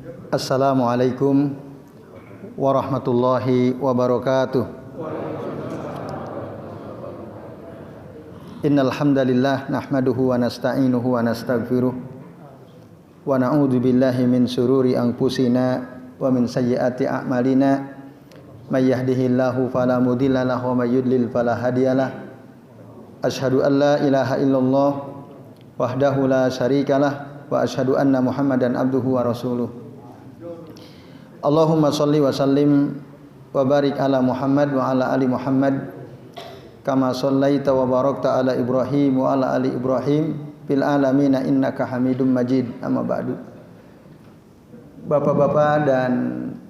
Assalamualaikum warahmatullahi wabarakatuh. Innal hamdalillah nahmaduhu wa nasta'inuhu wa nastaghfiruh wa na'udzu billahi min shururi anfusina wa min sayyiati a'malina. May yahdihillahu fala mudilla lahu wa may yudlil fala hadiyalah. Asyhadu an la ilaha illallah wahdahu la syarikalah wa asyhadu anna Muhammadan abduhu wa rasuluh. Allahumma shalli wa sallim wa barik ala Muhammad wa ala ali Muhammad kama shallaita wa barakta ala Ibrahim wa ala ali Ibrahim fil alamin innaka Hamidum Majid. Amma ba'du. Bapak-bapak dan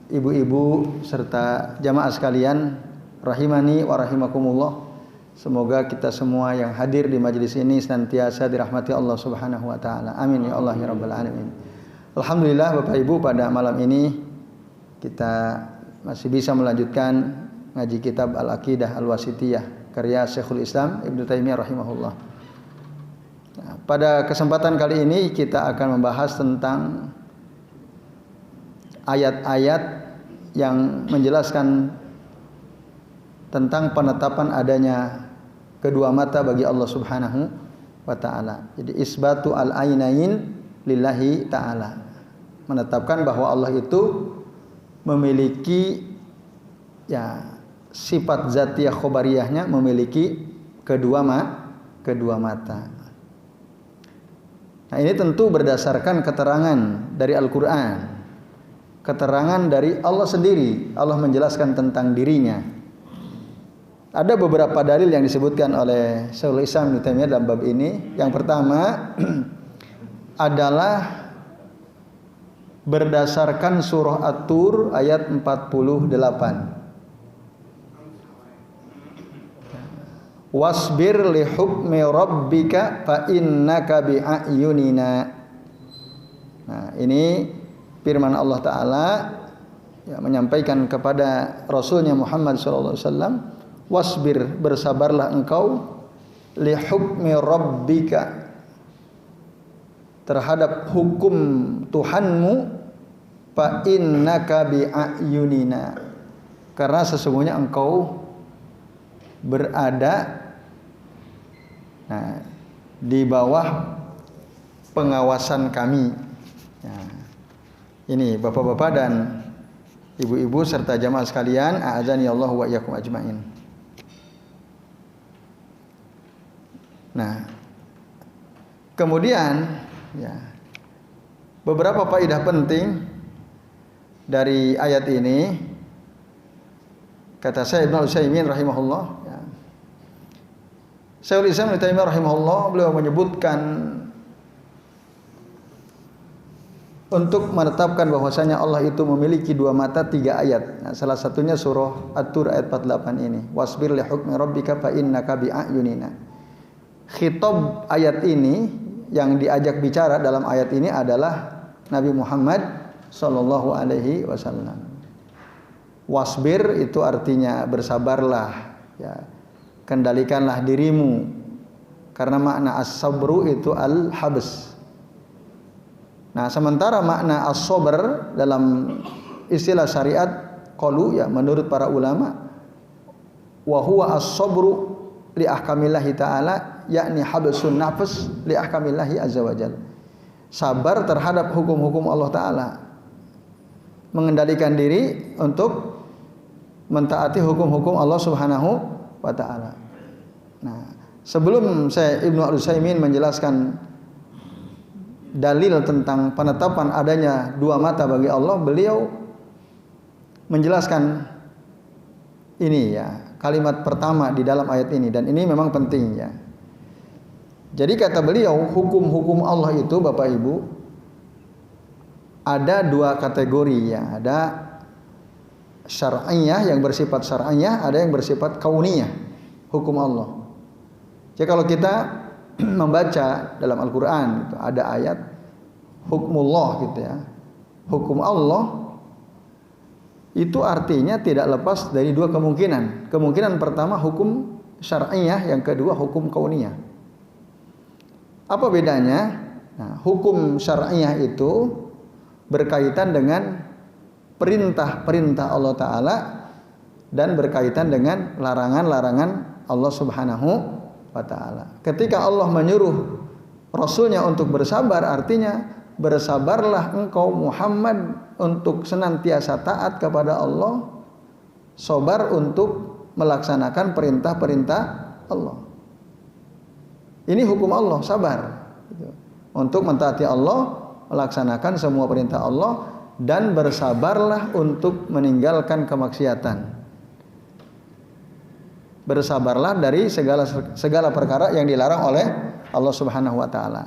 ibu-ibu serta jamaah sekalian rahimani wa rahimakumullah. Semoga kita semua yang hadir di majelis ini senantiasa dirahmati Allah Subhanahu wa taala. Amin ya Allah ya rabbal alamin. Alhamdulillah Bapak Ibu, pada malam ini kita masih bisa melanjutkan ngaji kitab Al-Aqidah Al-Wasithiyah karya Syekhul Islam Ibnu Taimiyah rahimahullah. Nah, pada kesempatan kali ini kita akan membahas tentang ayat-ayat yang menjelaskan tentang penetapan adanya kedua mata bagi Allah Subhanahu wa taala. Jadi isbatu al-ainain lillahi taala. Menetapkan bahwa Allah itu memiliki sifat zatiyah khobariyahnya, memiliki kedua mata. Nah, ini tentu berdasarkan keterangan dari Al-Qur'an. Keterangan dari Allah sendiri. Allah menjelaskan tentang dirinya. Ada beberapa dalil yang disebutkan oleh Syekhul Islam Ibnu Taimiyah dalam bab ini. Yang pertama adalah berdasarkan surah At-Tur ayat 48. Wasbir li hukmi rabbika fa innaka bi a'yunina. Nah, ini firman Allah taala menyampaikan kepada Rasulnya Muhammad sallallahu alaihi wasallam, wasbir, bersabarlah engkau li hukmi rabbika, terhadap hukum Tuhanmu, fa innaka bi a'yunina, karena sesungguhnya engkau berada di bawah pengawasan kami. Nah, ini bapak-bapak dan ibu-ibu serta jamaah sekalian, a'adzani Allah wa iyyakum ajmain. Nah, kemudian beberapa faedah penting dari ayat ini, kata Syekh Ibnu Utsaimin rahimahullah. Syekhul Islam Ibnu Taimiyah rahimahullah, beliau menyebutkan untuk menetapkan bahwasanya Allah itu memiliki dua mata, 3 ayat. Nah, salah satunya surah At-Tur ayat 48 ini, wasbir li hukmi rabbika fa innaka bi a'yunina. Khitab ayat ini, yang diajak bicara dalam ayat ini adalah Nabi Muhammad sallallahu alaihi wasallam. Wasbir itu artinya bersabarlah, kendalikanlah dirimu, karena makna as-sabru itu al-habs. Nah, sementara makna as-sabr dalam istilah syariat qalu, menurut para ulama, wa huwa as-sabru li ahkamillahi ta'ala, yakni habsun nafs li ahkamillahi azza wajalla. Sabar terhadap hukum-hukum Allah taala, mengendalikan diri untuk mentaati hukum-hukum Allah Subhanahu wa taala. Nah, sebelum saya Ibnu Utsaimin menjelaskan dalil tentang penetapan adanya dua mata bagi Allah, beliau menjelaskan ini kalimat pertama di dalam ayat ini, dan ini memang penting . Jadi kata beliau, hukum-hukum Allah itu Bapak Ibu ada 2 kategori . Ada syar'iyah, yang bersifat syar'iyah, ada yang bersifat kauniyah, hukum Allah. Jadi kalau kita membaca dalam Al-Qur'an, ada ayat hukmullah Hukum Allah itu artinya tidak lepas dari 2 kemungkinan. Kemungkinan pertama hukum syar'iyah, yang kedua hukum kauniyah. Apa bedanya? Nah, hukum syar'iyah itu berkaitan dengan perintah-perintah Allah Ta'ala dan berkaitan dengan larangan-larangan Allah Subhanahu wa Ta'ala. Ketika Allah menyuruh Rasulnya untuk bersabar, artinya bersabarlah engkau Muhammad untuk senantiasa taat kepada Allah, sabar untuk melaksanakan perintah-perintah Allah. Ini hukum Allah, sabar untuk mentaati Allah, melaksanakan semua perintah Allah, dan bersabarlah untuk meninggalkan kemaksiatan. Bersabarlah dari segala perkara yang dilarang oleh Allah Subhanahu wa Ta'ala.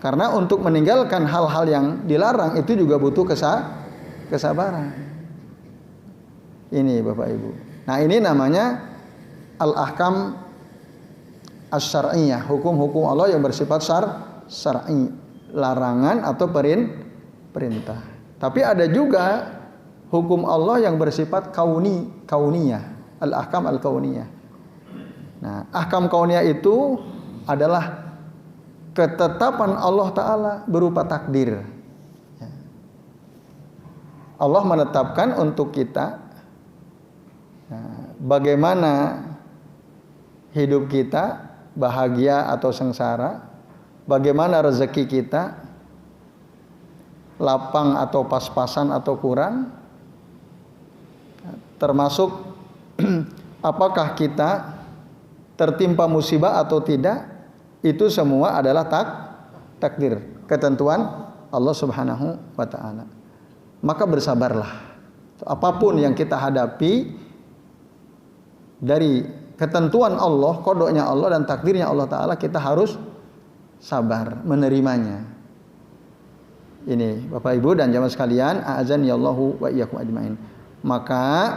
Karena untuk meninggalkan hal-hal yang dilarang itu juga butuh kesabaran. Ini Bapak Ibu. Nah, ini namanya al-ahkam asy-syar'iyyah, hukum-hukum Allah yang bersifat syar'i, larangan atau perintah. Tapi ada juga hukum Allah yang bersifat kauniyah, al-ahkam al-kauniyah. Nah, ahkam kauniyah itu adalah ketetapan Allah Ta'ala berupa takdir. Allah menetapkan untuk kita bagaimana hidup kita, bahagia atau sengsara, bagaimana rezeki kita, lapang atau pas-pasan atau kurang, termasuk apakah kita tertimpa musibah atau tidak. Itu semua adalah takdir, ketentuan Allah Subhanahu wa Ta'ala. Maka bersabarlah. Apapun yang kita hadapi dari ketentuan Allah, kodoknya Allah dan takdirnya Allah Ta'ala, kita harus sabar menerimanya. Ini Bapak Ibu dan jamaah sekalian, a'azani Allahu wa iyyakum ajmain. Maka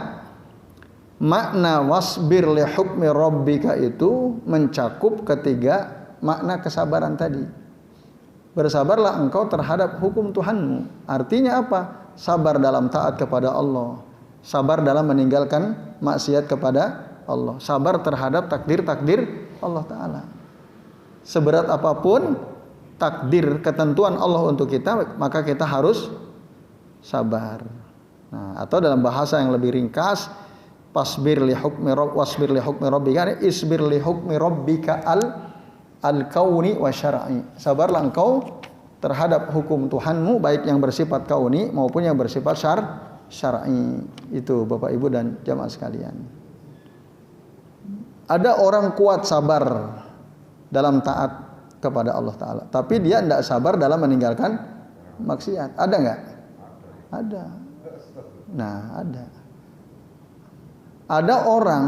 makna wasbir li hukmi rabbika itu mencakup ketiga makna kesabaran tadi. Bersabarlah engkau terhadap hukum Tuhanmu. Artinya apa? Sabar dalam taat kepada Allah, sabar dalam meninggalkan maksiat kepada Allah, sabar terhadap takdir-takdir Allah Ta'ala. Seberat apapun takdir ketentuan Allah untuk kita, maka kita harus sabar. Nah, atau dalam bahasa yang lebih ringkas, wasbir li hukmi rabbika, isbir li hukmi rabbika al-kauni wa syar'i. Sabarlah engkau terhadap hukum Tuhanmu, baik yang bersifat kauni maupun yang bersifat syar'i. Itu Bapak Ibu dan jamaah sekalian. Ada orang kuat sabar dalam taat kepada Allah Ta'ala, tapi dia tidak sabar dalam meninggalkan maksiat. Ada nggak? Ada. Nah, ada. Ada orang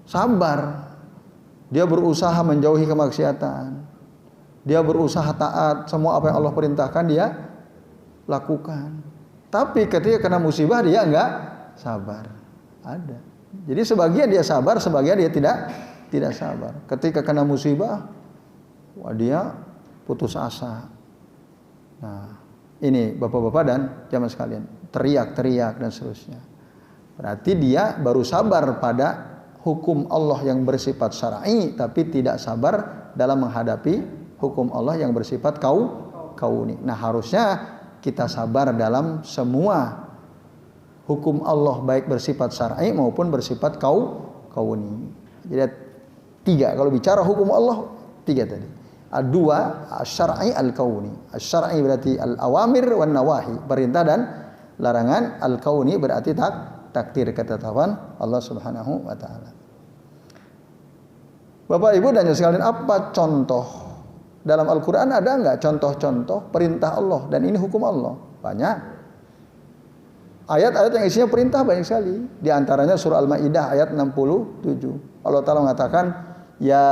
sabar, dia berusaha menjauhi kemaksiatan, dia berusaha taat, semua apa yang Allah perintahkan dia lakukan. Tapi ketika kena musibah dia enggak sabar. Ada. Jadi sebagian dia sabar, sebagian dia tidak sabar. Ketika kena musibah, wah dia putus asa. Nah, ini bapak-bapak dan jamaah sekalian, teriak-teriak dan seterusnya. Berarti dia baru sabar pada hukum Allah yang bersifat syar'i, tapi tidak sabar dalam menghadapi hukum Allah yang bersifat kauni. Nah, harusnya kita sabar dalam semua hukum Allah, baik bersifat syar'i maupun bersifat kauni. Jadi tiga, kalau bicara hukum Allah tiga tadi. Dua, syar'i al-kauni. Syar'i berarti al-awamir wan nawahi, perintah dan larangan. Al-kauni berarti takdir, ketetapan Allah Subhanahu wa Ta'ala. Bapak Ibu dan sekalian, apa contoh dalam Al-Quran? Ada enggak contoh-contoh perintah Allah dan ini hukum Allah? Banyak. Ayat-ayat yang isinya perintah banyak sekali. Di antaranya surah Al-Maidah ayat 67. Allah Ta'ala mengatakan, ya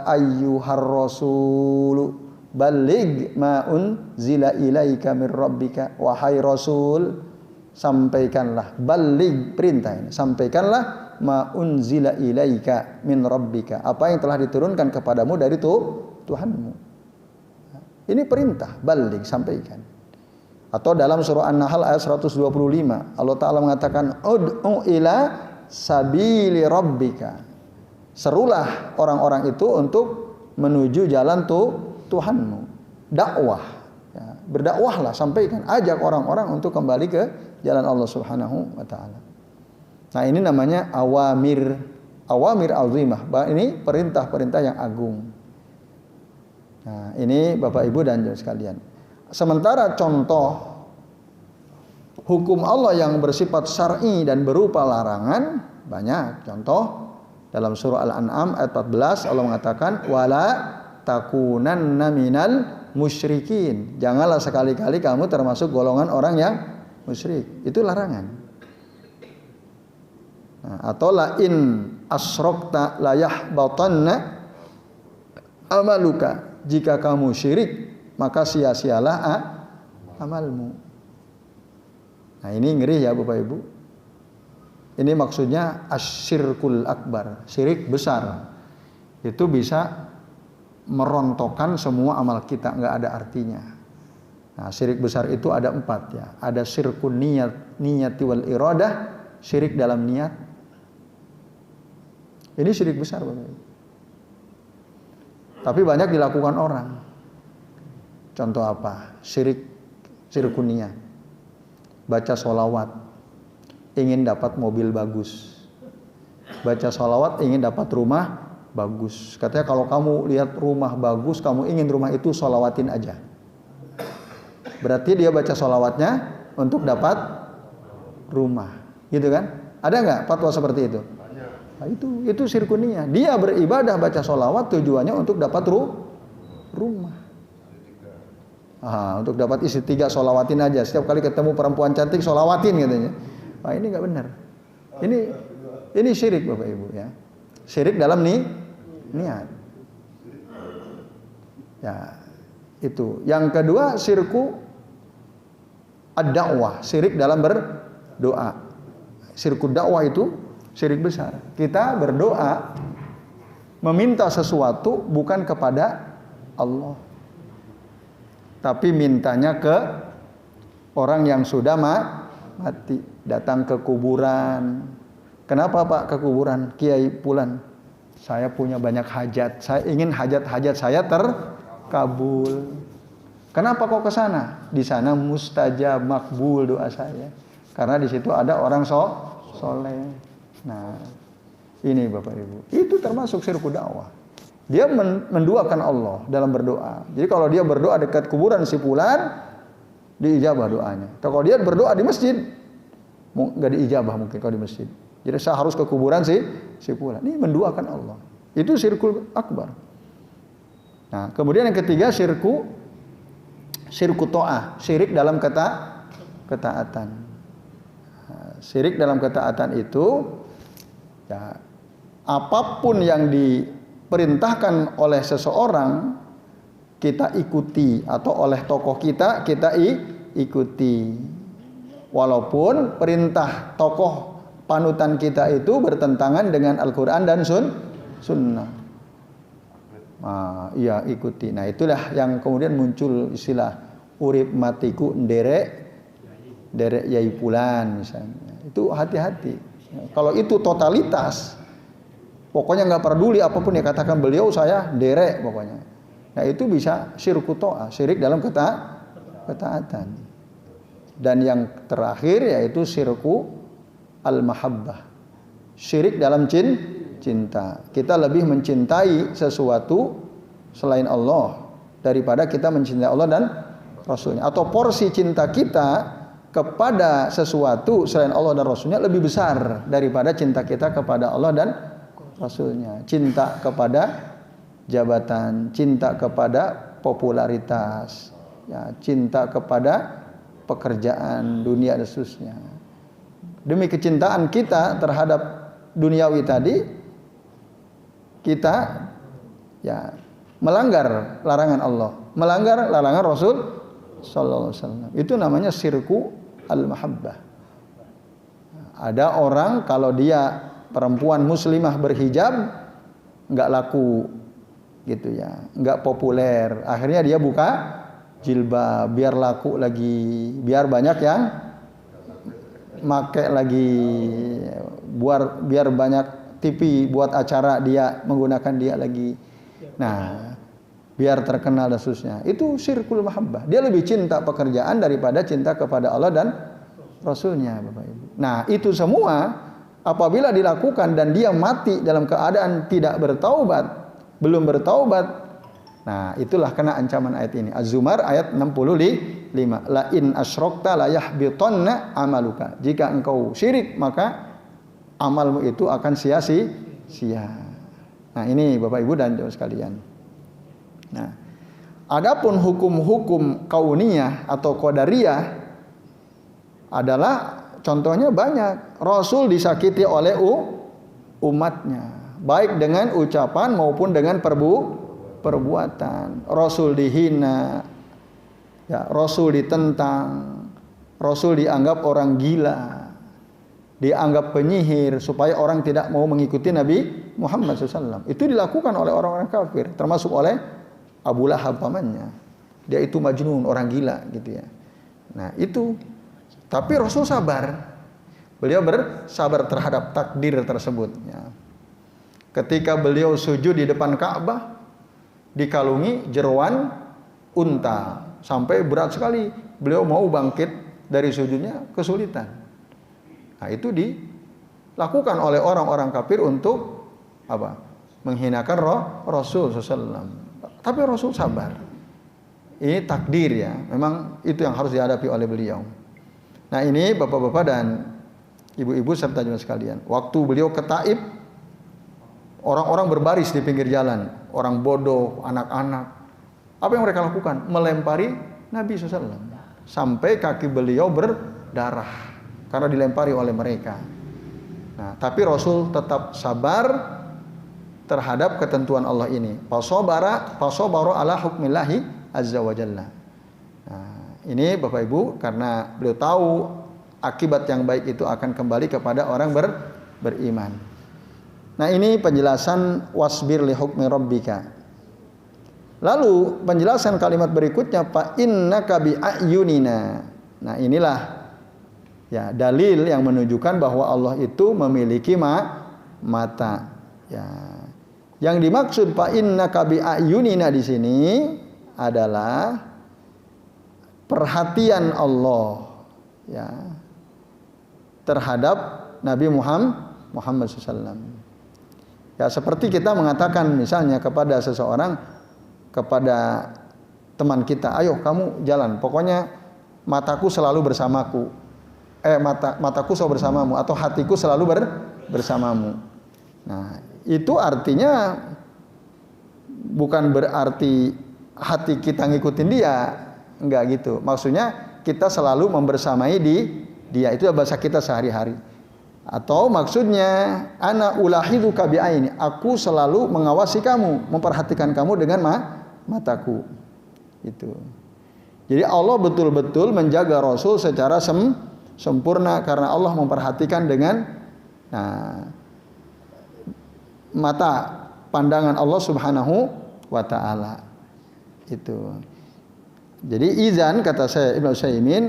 ayyuhar rasulu balligh ma unzila ilaika mir rabbika. Wahai Rasul, sampaikanlah, balligh perintah ini, sampaikanlah ma unzila ilaika min rabbika, apa yang telah diturunkan kepadamu dari Tuhanmu. Ini perintah, balligh, sampaikan. Atau dalam surah An-Nahl ayat 125, Allah Ta'ala mengatakan, ud'u ila sabili rabbika, serulah orang-orang itu untuk menuju jalan Tuhanmu. Dakwah, ya. Berdakwahlah, sampaikan, ajak orang-orang untuk kembali ke jalan Allah Subhanahu wa taala. Nah, ini namanya awamir azimah. Ini perintah-perintah yang agung. Nah, ini Bapak Ibu dan sekalian. Sementara contoh hukum Allah yang bersifat syar'i dan berupa larangan banyak. Contoh dalam surah Al-An'am ayat 14 Allah mengatakan wala takunanna minal musyrikin. Janganlah sekali-kali kamu termasuk golongan orang yang musyrik. Itu larangan. Nah, atau la in asyrokta la yahbatanna amaluka. Jika kamu syirik, maka sia-sialah amalmu. Nah, ini ngeri ya Bapak Ibu. Ini maksudnya asyirkul akbar, syirik besar. Itu bisa merontokkan semua amal kita, nggak ada artinya. Nah, syirik besar itu ada 4 ya. Ada syirkun niyati wal iradah, syirik dalam niat. Ini syirik besar Bapak Ibu. Tapi banyak dilakukan orang. Contoh apa? Syirkun niyat. Baca sholawat, ingin dapat mobil bagus. Baca sholawat, ingin dapat rumah bagus. Katanya kalau kamu lihat rumah bagus, kamu ingin rumah itu sholawatin aja. Berarti dia baca sholawatnya untuk dapat rumah. Gitu kan? Ada nggak fatwa seperti itu? Nah, itu syirkun niyah. Dia beribadah baca sholawat tujuannya untuk dapat rumah. Untuk dapat istri 3 sholawatin aja. Setiap kali ketemu perempuan cantik sholawatin katanya. Nah, ini nggak benar. Ini syirik Bapak Ibu ya. Syirik dalam niat. Ya, itu. Yang kedua syirku ad-da'wah, syirik dalam berdoa. Syirku dakwah itu syirik besar. Kita berdoa meminta sesuatu bukan kepada Allah, tapi mintanya ke orang yang sudah mati. Datang ke kuburan. Kenapa Pak ke kuburan? Kiai Pulan, saya punya banyak hajat. Saya ingin hajat-hajat saya terkabul. Kenapa kok ke sana? Di sana mustajab, makbul doa saya. Karena di situ ada orang soleh. Nah, ini Bapak Ibu. Itu termasuk syirku dakwah. Dia menduakan Allah dalam berdoa. Jadi kalau dia berdoa dekat kuburan si Fulan, diijabah doanya. Kalau dia berdoa di masjid, nggak diijabah mungkin kalau di masjid. Jadi saya harus ke kuburan si Fulan. Ini menduakan Allah. Itu syirkul akbar. Nah, kemudian yang ketiga syirku ta'ah, syirik dalam ketaatan. Nah, syirik dalam ketaatan itu ya, apapun yang diperintahkan oleh seseorang kita ikuti, atau oleh tokoh kita ikuti, walaupun perintah tokoh panutan kita itu bertentangan dengan Al-Quran dan Sunnah. Iya ikuti. Nah, itulah yang kemudian muncul istilah urip matiku nderek Yai Fulan misalnya. Itu hati-hati. Kalau itu totalitas, pokoknya nggak peduli apapun yang katakan beliau, saya derek pokoknya. Nah, itu bisa syirku ta'ah, syirik dalam ketaatan. Dan yang terakhir yaitu syirku al-mahabbah, syirik dalam cinta. Kita lebih mencintai sesuatu selain Allah daripada kita mencintai Allah dan Rasulnya. Atau porsi cinta kita kepada sesuatu selain Allah dan Rasulnya lebih besar daripada cinta kita kepada Allah dan Rasulnya. Cinta kepada jabatan, cinta kepada popularitas, ya, cinta kepada pekerjaan dunia dan seterusnya. Demi kecintaan kita terhadap duniawi tadi, kita ya melanggar larangan Allah, melanggar larangan Rasul sallallahu alaihi wasallam. Itu namanya syirku al-mahabbah. Ada orang kalau dia perempuan muslimah berhijab nggak laku gitu ya, nggak populer. Akhirnya dia buka jilbab biar laku lagi, biar banyak yang make lagi, biar banyak TV buat acara dia menggunakan dia lagi. Nah, biar terkenal dan seterusnya. Itu syirkul mahabbah. Dia lebih cinta pekerjaan daripada cinta kepada Allah dan Rasulnya, Bapak Ibu. Nah, itu semua apabila dilakukan dan dia mati dalam keadaan tidak bertaubat, belum bertaubat, nah itulah kena ancaman ayat ini. Az-Zumar ayat 65. La in asyrokta la yahbitanna amaluka. Jika engkau syirik maka amalmu itu akan sia-sia. Nah, ini Bapak Ibu dan jemaah sekalian. Nah, adapun hukum-hukum kauniyah atau qadariyah adalah contohnya banyak. Rasul disakiti oleh umatnya, baik dengan ucapan maupun dengan perbuatan. Rasul dihina, ya, Rasul ditentang, Rasul dianggap orang gila, dianggap penyihir supaya orang tidak mau mengikuti Nabi Muhammad SAW. Itu dilakukan oleh orang-orang kafir, termasuk oleh Abu Lahab pamannya. Dia itu majnun, orang gila gitu ya. Nah, itu. Tapi Rasul sabar. Beliau bersabar terhadap takdir tersebut ya. Ketika beliau sujud di depan Ka'bah, dikalungi jeroan unta sampai berat sekali. Beliau mau bangkit dari sujudnya, kesulitan. Nah, itu dilakukan oleh orang-orang kafir untuk apa? Menghinakan Rasul SAW. Tapi Rasul sabar. Ini takdir ya. Memang itu yang harus dihadapi oleh beliau. Nah, ini bapak-bapak dan ibu-ibu serta jemaah sekalian. Waktu beliau ke Taif, orang-orang berbaris di pinggir jalan. Orang bodoh, anak-anak. Apa yang mereka lakukan? Melempari Nabi SAW. Sampai kaki beliau berdarah. Karena dilempari oleh mereka. Nah, tapi Rasul tetap sabar terhadap ketentuan Allah ini. Fasobara ala hukmillahi azza wa jalla. Nah, ini Bapak Ibu, karena beliau tahu akibat yang baik itu akan kembali kepada orang beriman. Nah, ini penjelasan wasbir li hukmi rabbika. Lalu penjelasan kalimat berikutnya, fa innaka bi ayunina. Nah, inilah ya dalil yang menunjukkan bahwa Allah itu memiliki mata. Ya. Yang dimaksud fa innaka bi ayunina di sini adalah perhatian Allah ya terhadap Nabi Muhammad SAW. Ya, seperti kita mengatakan misalnya kepada seseorang, kepada teman kita, ayo kamu jalan, pokoknya mataku selalu bersamaku. Mataku selalu bersamamu, atau hatiku selalu bersamamu. Nah, itu artinya bukan berarti hati kita ngikutin dia, enggak gitu. Maksudnya kita selalu membersamai dia, itu bahasa kita sehari-hari. Atau maksudnya ana ulahiduka bi'aini, aku selalu mengawasi kamu, memperhatikan kamu dengan mataku. Itu. Jadi Allah betul-betul menjaga Rasul secara sempurna karena Allah memperhatikan dengan mata pandangan Allah Subhanahu wa taala. Itu. Jadi izan, kata saya Ibnu Utsaimin,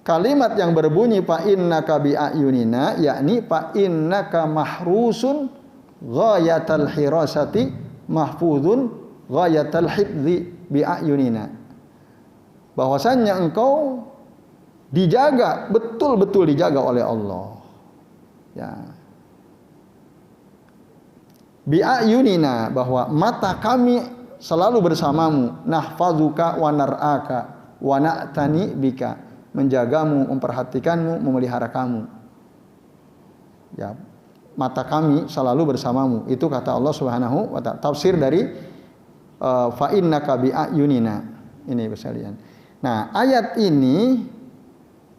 kalimat yang berbunyi fa innaka bi ayunina, yakni fa innaka mahrusun ghayatal hirasati mahfuzun ghayatal hifzi bi ayunina. Bahwasannya engkau dijaga, betul-betul dijaga oleh Allah. Ya. Bi ayunina, bahwa mata kami selalu bersamamu, nahfazuka wa nar'aka wa na'tani bika, menjagamu, memperhatikanmu, memelihara kamu. Ya, mata kami selalu bersamamu. Itu kata Allah Subhanahu wa ta'ala. Tafsir dari fa innaka bi ayunina. Ini sekalian. Nah, ayat ini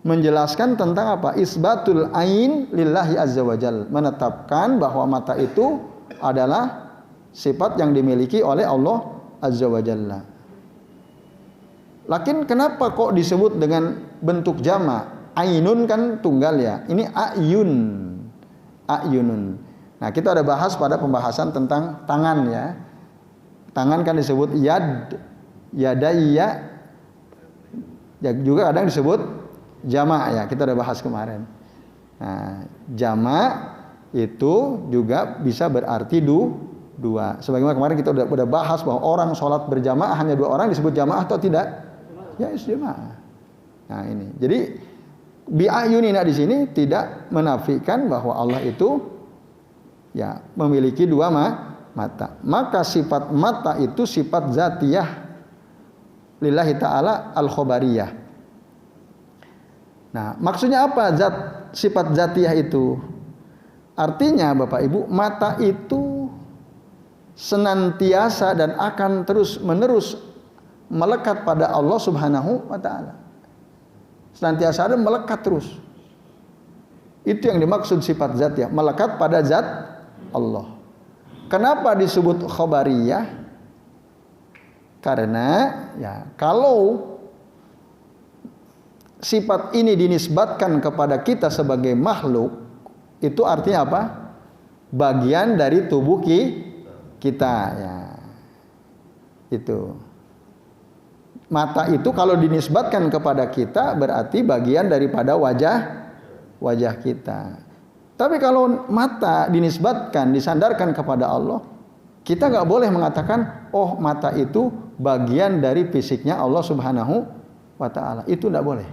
menjelaskan tentang apa? Isbatul ain lillahi azza wajal, menetapkan bahwa mata itu adalah sifat yang dimiliki oleh Allah azza wajalla. Lakin kenapa kok disebut dengan bentuk jama'? Ainun kan tunggal ya. Ini ayunun. Nah, kita ada bahas pada pembahasan tentang tangan ya. Tangan kan disebut yadayya. Ya, juga kadang disebut jama' ya. Kita udah bahas kemarin. Nah, jama' itu juga bisa berarti dua. Sebagaimana kemarin kita udah bahas bahwa orang sholat berjamaah hanya 2 orang disebut jamaah atau tidak? Ya, jamaah. Nah ini. Jadi bi'ayunina di sini tidak menafikan bahwa Allah itu ya memiliki 2 mata. Maka sifat mata itu sifat zatiyah lillahi ta'ala al-khobariyah. Nah, maksudnya apa sifat zatiyah itu? Artinya Bapak Ibu, mata itu senantiasa dan akan terus menerus melekat pada Allah Subhanahu wa taala. Senantiasa ada melekat terus. Itu yang dimaksud sifat zatiyah, melekat pada zat Allah. Kenapa disebut khobariyah? Karena ya kalau sifat ini dinisbatkan kepada kita sebagai makhluk, itu artinya apa? Bagian dari tubuh kita ya. Itu. Mata itu kalau dinisbatkan kepada kita berarti bagian daripada wajah kita. Tapi kalau mata dinisbatkan, disandarkan kepada Allah, kita nggak boleh mengatakan, oh mata itu bagian dari fisiknya Allah Subhanahu wa taala. Itu nggak boleh.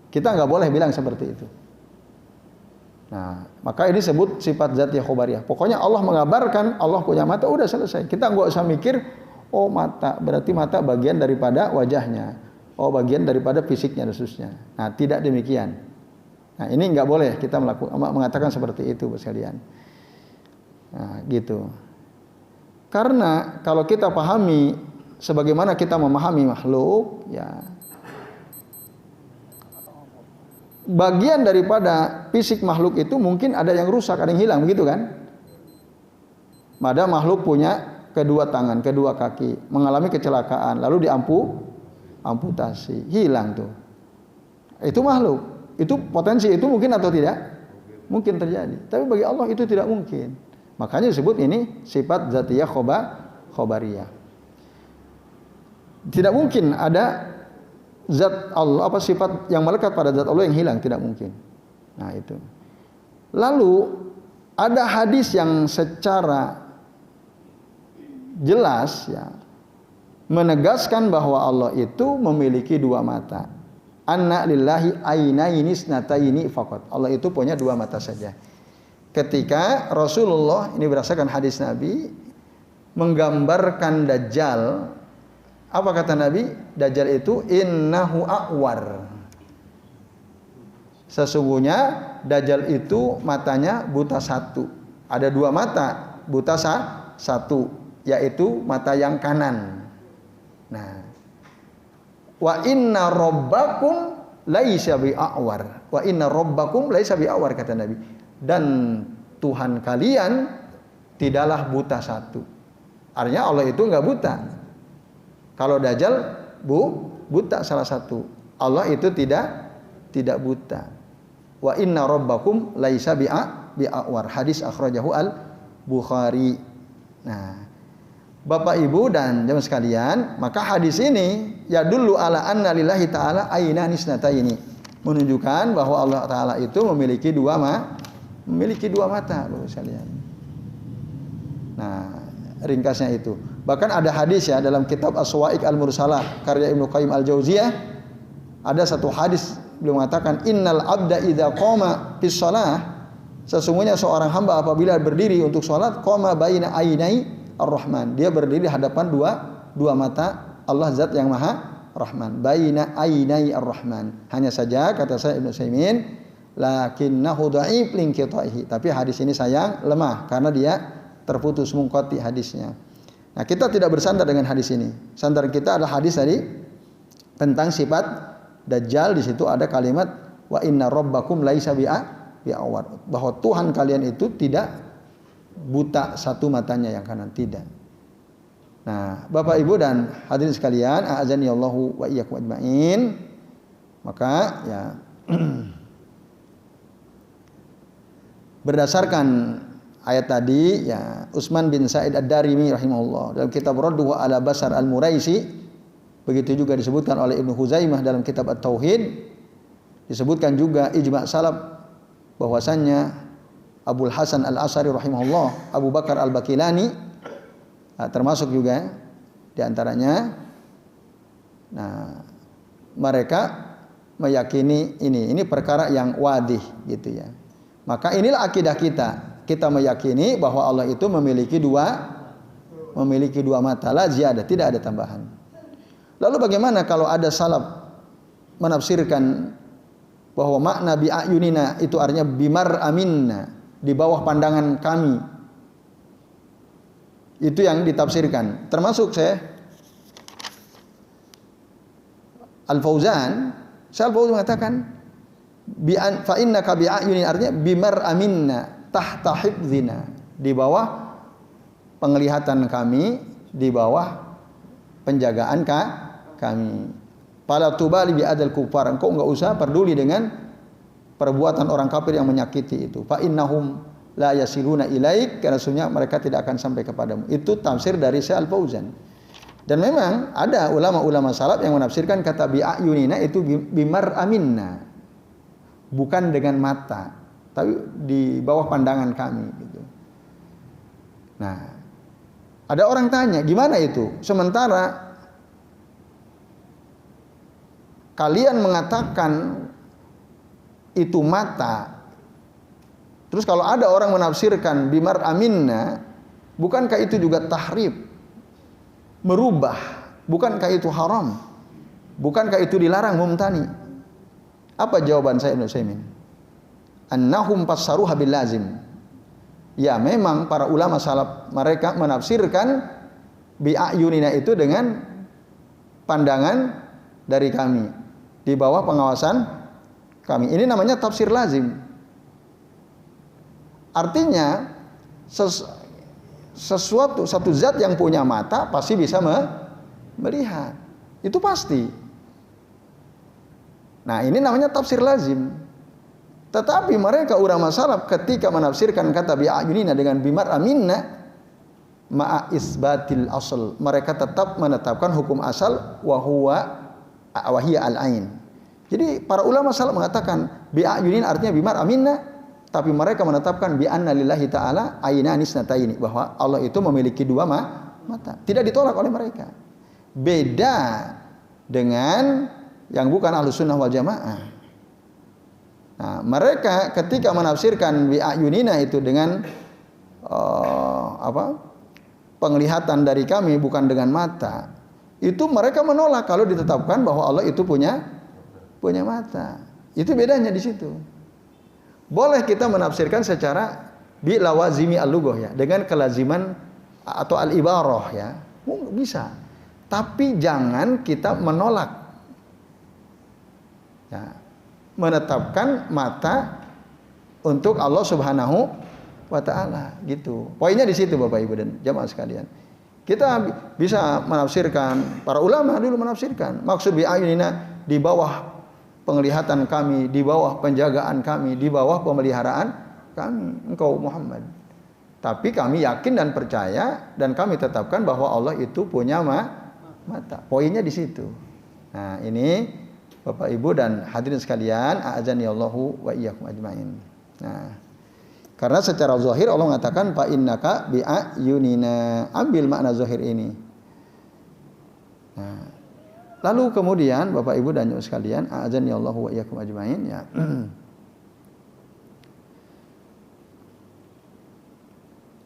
Kita nggak boleh bilang seperti itu. Nah, maka ini disebut sifat zatiyah khobariyah. Pokoknya Allah mengabarkan Allah punya mata, udah selesai. Kita nggak usah mikir, oh mata berarti mata bagian daripada wajahnya, oh bagian daripada fisiknya khususnya. Nah, tidak demikian. Nah, ini nggak boleh kita mengatakan seperti itu, Bapak sekalian. Nah, gitu. Karena kalau kita pahami sebagaimana kita memahami makhluk, ya bagian daripada fisik makhluk itu mungkin ada yang rusak, ada yang hilang, begitu kan? Ada makhluk punya kedua tangan, kedua kaki, mengalami kecelakaan, lalu amputasi, hilang tuh. Itu makhluk, itu potensi itu mungkin atau tidak? Mungkin terjadi. Tapi bagi Allah itu tidak mungkin. Makanya disebut ini sifat zatiyah khobariyah. Tidak mungkin ada zat Allah, apa sifat yang melekat pada zat Allah yang hilang, tidak mungkin. Nah itu. Lalu ada hadis yang secara jelas ya menegaskan bahwa Allah itu memiliki 2 mata. Anna lillahi ainaini isnataini faqat. Allah itu punya 2 mata saja. Ketika Rasulullah, ini berdasarkan hadis Nabi, menggambarkan Dajjal, apa kata Nabi? Dajjal itu innahu a'war. Sesungguhnya Dajjal itu matanya buta 1. Ada 2 mata, buta 1, yaitu mata yang kanan. Nah, wa inna rabbakum laisa bi'awar. Wa inna rabbakum laisa bi'awar, kata Nabi. Dan Tuhan kalian tidaklah buta 1. Artinya Allah itu enggak buta. Kalau Dajjal buta salah satu. Allah itu tidak buta. Wa inna rabbakum laisa bi'awar. Hadis akhrajahu al-Bukhari. Nah, Bapak Ibu dan jemaah sekalian, maka hadis ini ya dulu ala anna lillahi ta'ala ainani isnataini, menunjukkan bahwa Allah taala itu memiliki 2 mata, Bapak sekalian. Nah, ringkasnya itu. Bahkan ada hadis ya dalam kitab As-Sawa'iq Al-Mursalah karya Ibnu Qayyim Al-Jauziyah, ada satu hadis beliau mengatakan innal abda idza qama fis shalah, sesungguhnya seorang hamba apabila berdiri untuk salat, qama baina ainai Ar-Rahman, dia berdiri di hadapan dua mata Allah zat yang maha Rahman, baina ainai Ar-Rahman. Hanya saja kata saya Ibnu Utsaimin, lakinnahu dhaif linqita'ihi, tapi hadis ini sayang lemah karena dia terputus munqati hadisnya. Nah, kita tidak bersandar dengan hadis ini. Sandar kita adalah hadis tadi tentang sifat Dajjal. Di situ ada kalimat wa inna rabbakum laisa bi'awar, bahwa Tuhan kalian itu tidak buta 1 matanya yang kanan, tidak. Nah, Bapak Ibu dan hadirin sekalian, a'azani Allahu wa iyyakum ajmain. Maka ya berdasarkan ayat tadi ya, Utsman bin Sa'id Ad-Darimi rahimahullah dalam kitab Radduhu ala Basar Al-Muraisi, begitu juga disebutkan oleh Ibnu Huzaimah dalam kitab At-Tauhid, disebutkan juga ijma' salaf bahwasannya Abul Hasan Al-Asy'ari rahimahullah, Abu Bakar Al-Bakilani, termasuk juga di antaranya. Nah, mereka meyakini ini perkara yang wadih gitu ya. Maka inilah akidah kita. Kita meyakini bahwa Allah itu memiliki dua mata, la ziyadah, tidak ada tambahan. Lalu bagaimana kalau ada salaf menafsirkan bahwa makna bi ayunina itu artinya bimar aminna, di bawah pandangan kami. Itu yang ditafsirkan. Termasuk Al-Fauzan mengatakan fa innaka bi ayunina artinya bimar aminna tahta hifdzina, di bawah penglihatan kami, di bawah penjagaan kami. Fala tubali bi adal kufar, engkau enggak usah peduli dengan perbuatan orang kafir yang menyakiti itu. Fa innahum la yasiluna ilaik, karena sesungguhnya mereka tidak akan sampai kepadamu. Itu tafsir dari Syekh Al-Fauzan. Dan memang ada ulama-ulama salaf yang menafsirkan kata bi ayunina itu bimar aminna, bukan dengan mata, tapi di bawah pandangan kami gitu. Nah, ada orang tanya, gimana itu? Sementara kalian mengatakan itu mata. Terus kalau ada orang menafsirkan bimar aminna, bukankah itu juga tahrif? Merubah, bukankah itu haram? Bukankah itu dilarang mumtani? Apa jawaban saya Ibnu Utsaimin? Annahum fassaruha bil lazim. Ya, memang para ulama salaf mereka menafsirkan bi ayunina itu dengan pandangan dari kami, di bawah pengawasan kami. Ini namanya tafsir lazim. Artinya satu zat yang punya mata pasti bisa melihat. Itu pasti. Nah, ini namanya tafsir lazim. Tetapi mereka ulama salaf ketika menafsirkan kata bi ayunina dengan bimar aminna ma'a isbatil asl, mereka tetap menetapkan hukum asal wa hiya al-ain. Jadi para ulama salaf mengatakan bi ayunina artinya bimar aminna, tapi mereka menetapkan bi anna lillahi ta'ala ainani isnataini, bahwa Allah itu memiliki dua mata. Tidak ditolak oleh mereka. Beda dengan yang bukan Ahlus Sunnah wal Jamaah. Nah, mereka ketika menafsirkan bi ayunina itu dengan penglihatan dari kami bukan dengan mata, itu mereka menolak kalau ditetapkan bahwa Allah itu punya mata. Itu bedanya di situ. Boleh kita menafsirkan secara bi lawazimi al-lughah ya, dengan kelaziman atau al-ibarah ya. Bisa. Tapi jangan kita menolak. Ya. Menetapkan mata untuk Allah Subhanahu wa ta'ala gitu. Poinnya di situ Bapak Ibu dan jamaah sekalian. Kita bisa menafsirkan, para ulama dulu menafsirkan maksud bi ayunina di bawah penglihatan kami, di bawah penjagaan kami, di bawah pemeliharaan kami, engkau Muhammad. Tapi kami yakin dan percaya dan kami tetapkan bahwa Allah itu punya mata. Poinnya di situ. Nah, ini Bapak Ibu dan hadirin sekalian, a'adzani Allahu wa iyyakum ajmain. Nah, karena secara zahir Allah mengatakan fa innaka bi ayunina, ambil makna zahir ini. Nah, lalu kemudian Bapak Ibu dan sekalian, a'adzani Allahu wa iyyakum ajmain ya.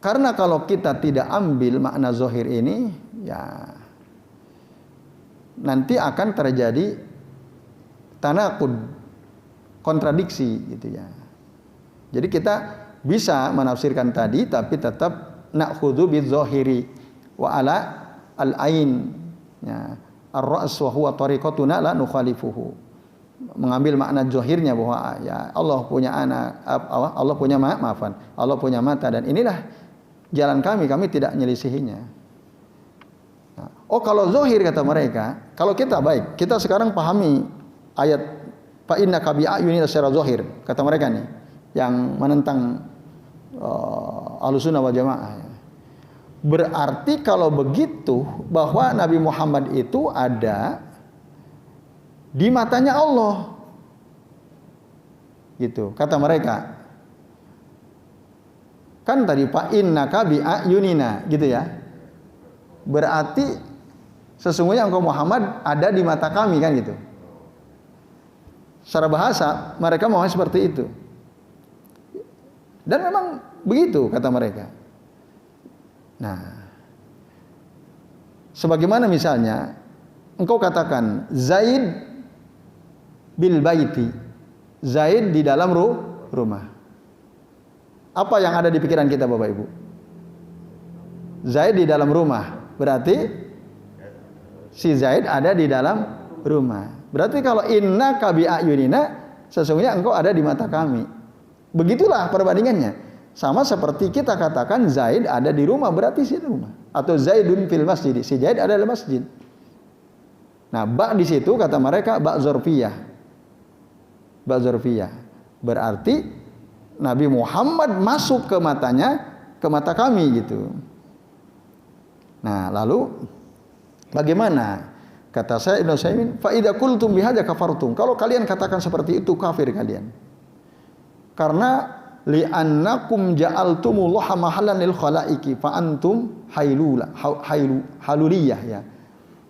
Karena kalau kita tidak ambil makna zahir ini, ya nanti akan terjadi tanaqud, kontradiksi gitu ya. Jadi kita bisa menafsirkan tadi tapi tetap na'khudhu bidzahiri wa ala al-ain ya, ar-ra's wa huwa tariqatuna la nukhalifuhu. Mengambil makna zahirnya bahwa ya Allah punya anak, Allah punya Allah punya mata, dan inilah jalan kami tidak nyelisihinya. Nah, kalau zahir kata mereka, kalau kita baik, kita sekarang pahami ayat fa innaka bi ayunina secara zahir, kata mereka nih yang menentang Ahlus Sunnah wal Jamaah. Berarti kalau begitu bahwa Nabi Muhammad itu ada di matanya Allah. Gitu, kata mereka. Kan tadi fa innaka bi ayunina gitu ya. Berarti sesungguhnya engkau Muhammad ada di mata kami kan gitu. Secara bahasa mereka mau seperti itu. Dan memang begitu kata mereka. Nah, sebagaimana misalnya engkau katakan Zaid bil baiti. Zaid di dalam rumah. Apa yang ada di pikiran kita Bapak Ibu? Zaid di dalam rumah. Berarti si Zaid ada di dalam rumah. Berarti kalau innaka bi ayunina, sesungguhnya engkau ada di mata kami. Begitulah perbandingannya. Sama seperti kita katakan Zaid ada di rumah, berarti di rumah. Atau Zaidun fil masjid, si Zaid ada di masjid. Nah, ba di situ kata mereka ba zorfiyah. Ba zorfiyah. Berarti Nabi Muhammad masuk ke matanya, ke mata kami gitu. Nah, lalu bagaimana? Kata saya Ibnu Utsaimin, fa idza qultum bihadza kafartum. Kalau kalian katakan seperti itu kafir kalian. Karena li'annakum ja'altumullaha mahallan lil khalaiqi fa antum haluliyah ya.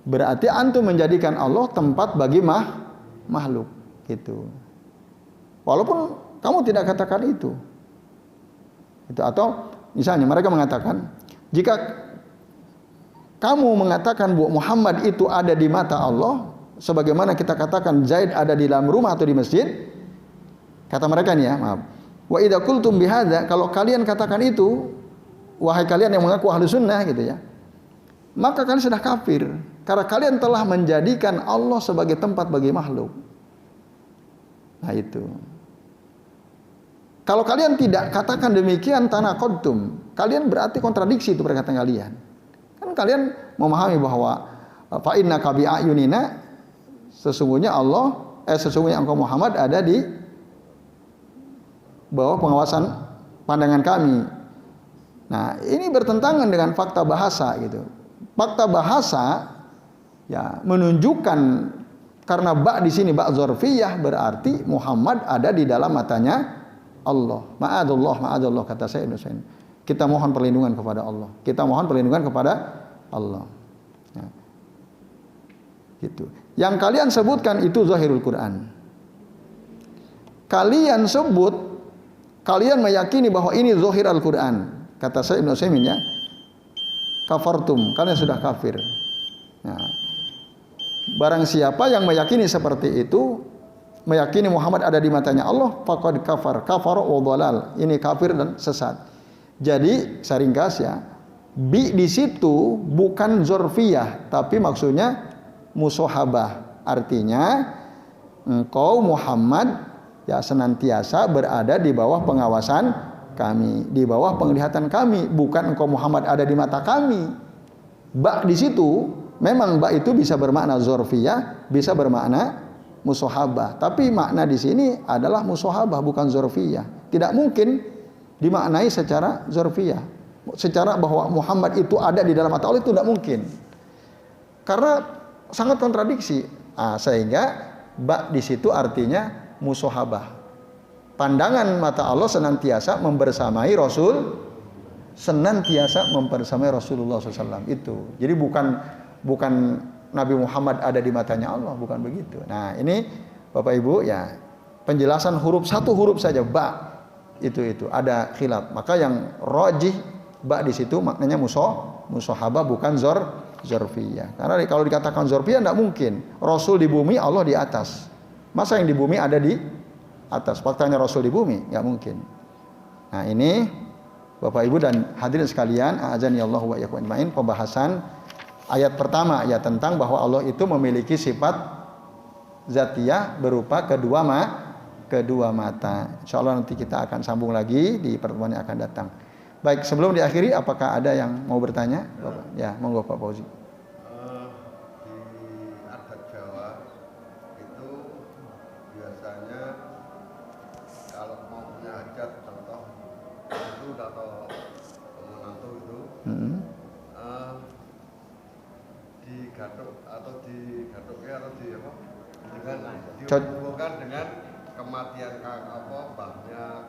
Berarti antum menjadikan Allah tempat bagi makhluk gitu. Walaupun kamu tidak katakan itu. Itu atau misalnya mereka mengatakan jika kamu mengatakan bahwa Muhammad itu ada di mata Allah, sebagaimana kita katakan Zaid ada di dalam rumah atau di masjid, kata mereka nih ya, maaf. Wa idza qultum bihadza, kalau kalian katakan itu, wahai kalian yang mengaku ahlu sunnah gitu ya, maka kalian sudah kafir, karena kalian telah menjadikan Allah sebagai tempat bagi makhluk. Nah itu. Kalau kalian tidak katakan demikian tanaqadtum, kalian berarti kontradiksi itu perkataan kalian. Kan kalian memahami bahwa fa innaka bi ayunina, sesungguhnya sesungguhnya engkau Muhammad ada di bawah pengawasan pandangan kami. Nah, ini bertentangan dengan fakta bahasa gitu. Fakta bahasa ya menunjukkan karena ba di sini ba dzarfiyah berarti Muhammad ada di dalam matanya Allah. Ma'adallah kata saya Ibnu Utsaimin. Kita mohon perlindungan kepada Allah. Kita mohon perlindungan kepada Allah. Nah, gitu. Yang kalian sebutkan itu zahirul Quran. Kalian meyakini bahwa ini zahir Al-Quran. Kata saya Ibnu Utsaimin ya. Kafartum, kalian sudah kafir. Nah, barang siapa yang meyakini seperti itu, meyakini Muhammad ada di matanya Allah, faqad kafara wa dhalal. Ini kafir dan sesat. Jadi, saya ringkas ya, bi di situ bukan zorfiyah, tapi maksudnya musohabah. Artinya, engkau Muhammad ya senantiasa berada di bawah pengawasan kami, di bawah penglihatan kami, bukan engkau Muhammad ada di mata kami. Ba di situ, memang ba itu bisa bermakna zorfiyah, bisa bermakna musohabah. Tapi makna di sini adalah musohabah, bukan zorfiyah. Tidak mungkin dimaknai secara zorfiyah, secara bahwa Muhammad itu ada di dalam mata Allah, itu tidak mungkin, karena sangat kontradiksi. Sehingga ba di situ artinya musohabah. Pandangan mata Allah senantiasa membersamai Rasul, senantiasa membersamai Rasulullah SAW itu. Jadi bukan Nabi Muhammad ada di matanya Allah, bukan begitu. Nah ini Bapak Ibu ya, penjelasan satu huruf saja ba. Itu ada khilaf. Maka yang rajih ba di situ maknanya musohabah, bukan zorfiyah. Karena kalau dikatakan zorfiyah tidak mungkin. Rasul di bumi, Allah di atas. Masa yang di bumi ada di atas? Faktanya Rasul di bumi, nggak mungkin. Nah ini Bapak Ibu dan hadirin sekalian, a'azani Allah wa iyyakum ajmain, pembahasan ayat pertama ya tentang bahwa Allah itu memiliki sifat zatiyah berupa kedua mata. Insyaallah nanti kita akan sambung lagi di pertemuan yang akan datang. Baik, sebelum diakhiri, apakah ada yang mau bertanya? Bapak? Ya, monggo Pak Fauzi. Di adat Jawa itu biasanya kalau mau punya hajat, contoh itu atau menantu itu digaduk atau dihubungkan dengan kematian mbahnya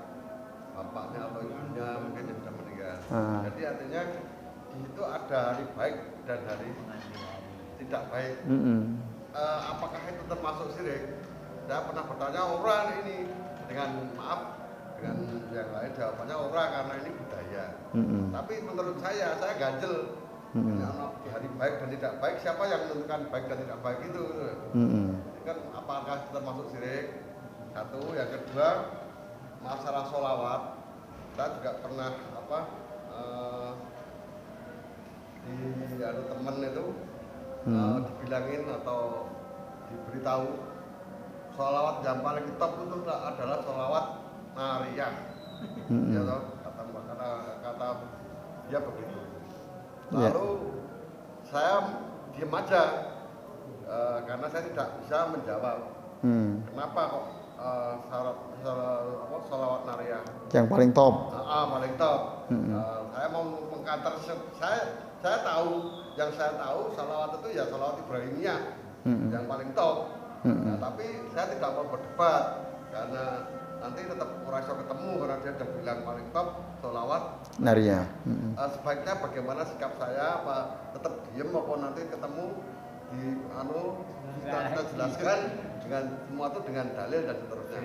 bapaknya atau ibunya mungkin yang sudah meninggal. Ah. Jadi artinya di situ ada hari baik dan hari tidak baik. Apakah itu termasuk syirik? Saya pernah bertanya orang ini dengan maaf dengan yang lain jawabannya orang karena ini budaya. Tapi menurut saya ganjel. Di hari baik dan tidak baik, siapa yang menentukan baik dan tidak baik itu? Kan apakah termasuk syirik? Satu, yang kedua masalah sholawat. Saya juga pernah di ada temen itu dibilangin atau diberitahu sholawat yang paling top itu adalah sholawat nariyah. Ya toh, kata dia begitu. Lalu saya diam aja karena saya tidak bisa menjawab kenapa kok sholawat nariyah yang paling top. Paling top. Saya mau mengkanter, saya tahu, yang saya tahu sholawat itu ya sholawat Ibrahimiyah yang paling top. Nah, tapi saya tidak mau berdebat karena nanti tetap orang iso ketemu karena dia sudah bilang paling top sholawat nariyah. Sebaiknya bagaimana sikap saya, apa tetap diem maupun nanti ketemu di kita jelaskan dengan semua itu dengan dalil dan seterusnya.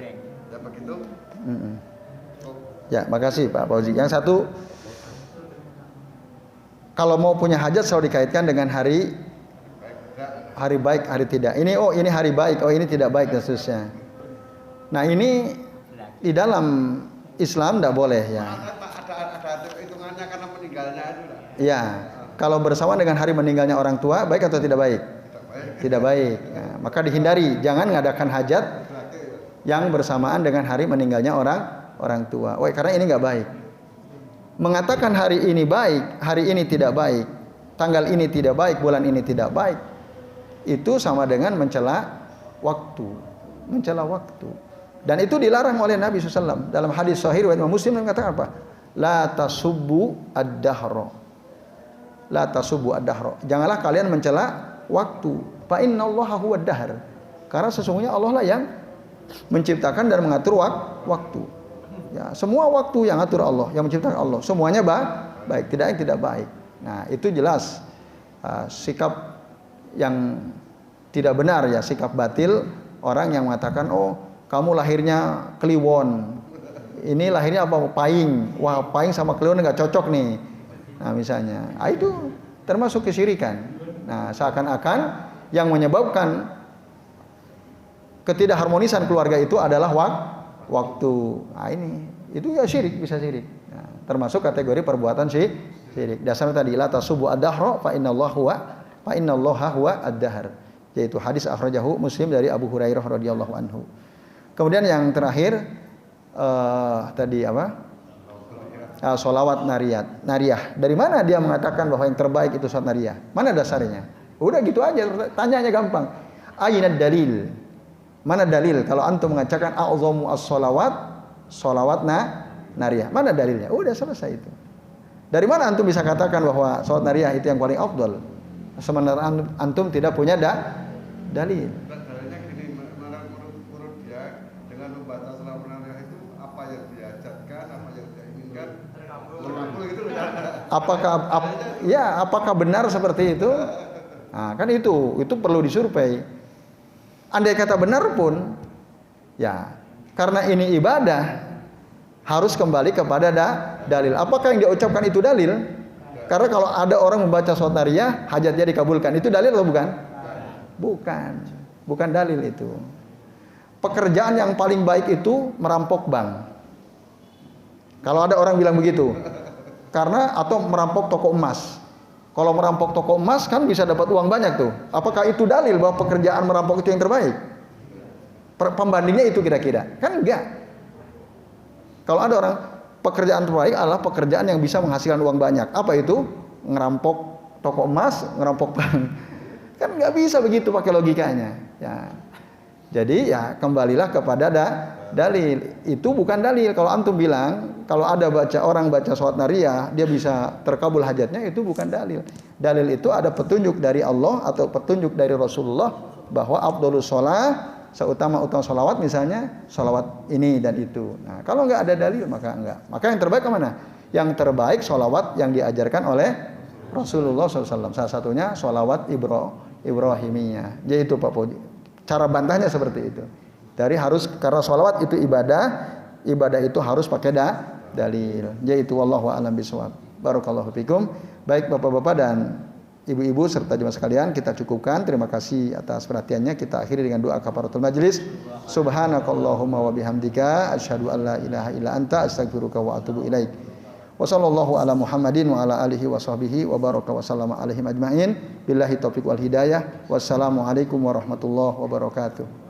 Ya begitu. Ya, makasih Pak Fauzi. Yang satu, kalau mau punya hajat selalu dikaitkan dengan hari baik, hari tidak. Ini ini hari baik, ini tidak baik dan seterusnya. Nah, ini di dalam Islam tidak boleh ya. Ada hitungannya karena meninggalnya itu. Iya. Kalau bersama dengan hari meninggalnya orang tua, baik atau tidak baik? Tidak baik. Nah, maka dihindari, jangan mengadakan hajat yang bersamaan dengan hari meninggalnya orang tua. Karena ini nggak baik. Mengatakan hari ini baik, hari ini tidak baik, tanggal ini tidak baik, bulan ini tidak baik, itu sama dengan mencela waktu, Dan itu dilarang oleh Nabi SAW. Dalam hadis sahih riwayat Muslim mengatakan apa? La tasubbu ad-dahra. La tasubbu ad-dahra. Janganlah kalian mencela waktu. Fa innallaha huwad dahr. Karena sesungguhnya Allah lah yang menciptakan dan mengatur waktu. Ya, semua waktu yang atur Allah, yang menciptakan Allah. Semuanya baik, tidak baik. Nah, itu jelas sikap yang tidak benar ya, sikap batil orang yang mengatakan, kamu lahirnya Kliwon, ini lahirnya apa? Paing. Wah, Paing sama Kliwon nggak cocok nih. Nah, misalnya, itu termasuk kesyirikan. Nah, seakan-akan yang menyebabkan ketidakharmonisan keluarga itu adalah waktu. Nah, itu ya syirik, bisa syirik. Nah, termasuk kategori perbuatan syirik. Dasarnya tadi la tasubbu ad-dahra fa innallaha huwa ad-dahr. Yaitu hadis akhrajahu Muslim dari Abu Hurairah radhiyallahu anhu. Kemudian yang terakhir tadi apa? Sholawat nariyah. Dari mana dia mengatakan bahwa yang terbaik itu sholat nariyah? Mana dasarnya? Udah gitu aja, tanyanya gampang. Aynad dalil? Mana dalil kalau antum mengatakan a'zamu as-sholawat nariyah? Mana dalilnya? Udah selesai itu. Dari mana antum bisa katakan bahwa sholat nariyah itu yang paling afdal? Sementara antum tidak punya dalil. Dalilnya gini, menurut dia dengan membaca sholawat nariyah itu apa yang diajarkan, apa yang dia inginkan terkabul gitu loh. Apakah benar seperti itu? Nah, kan itu perlu disurvei. Andai kata benar pun, ya karena ini ibadah harus kembali kepada dalil. Apakah yang dia ucapkan itu dalil? Karena kalau ada orang membaca sholat nariyah, hajatnya dikabulkan, itu dalil atau bukan? Bukan dalil itu. Pekerjaan yang paling baik itu merampok bank. Kalau ada orang bilang begitu, atau merampok toko emas. Kalau merampok toko emas kan bisa dapat uang banyak tuh. Apakah itu dalil bahwa pekerjaan merampok itu yang terbaik? Pembandingnya itu kira-kira. Kan enggak. Kalau ada orang, pekerjaan terbaik adalah pekerjaan yang bisa menghasilkan uang banyak. Apa itu? Ngerampok toko emas, ngerampok bank. Kan enggak bisa begitu pakai logikanya. Ya. Jadi ya kembalilah kepada dalil. Itu bukan dalil. Kalau antum bilang kalau ada orang baca sholat nariyah dia bisa terkabul hajatnya, itu bukan dalil. Dalil itu ada petunjuk dari Allah atau petunjuk dari Rasulullah bahwa afdhalus sholat seutama-utama sholawat misalnya sholawat ini dan itu. Nah, kalau nggak ada dalil maka enggak. Maka yang terbaik kemana? Yang terbaik sholawat yang diajarkan oleh Rasulullah SAW. Salah satunya sholawat Ibrahimiyah. Yaitu Pak Puji. Cara bantahnya seperti itu. Dari harus karena sholawat itu ibadah itu harus pakai dalil. Yaitu wallahu a'lam bishawab. Barakallahu fikum. Baik Bapak-bapak dan Ibu-ibu serta jemaah sekalian, kita cukupkan. Terima kasih atas perhatiannya. Kita akhiri dengan doa kafaratul majlis. Subhanakallahumma wa bihamdika asyhadu an la ilaha illa anta astaghfiruka wa atubu ilaik. Wa sallallahu ala Muhammadin wa ala alihi wa sahbihi wa baraka wa sallama alaihim ajmain. Billahi taufiq wal hidayah. Wassalamualaikum warahmatullahi wabarakatuh.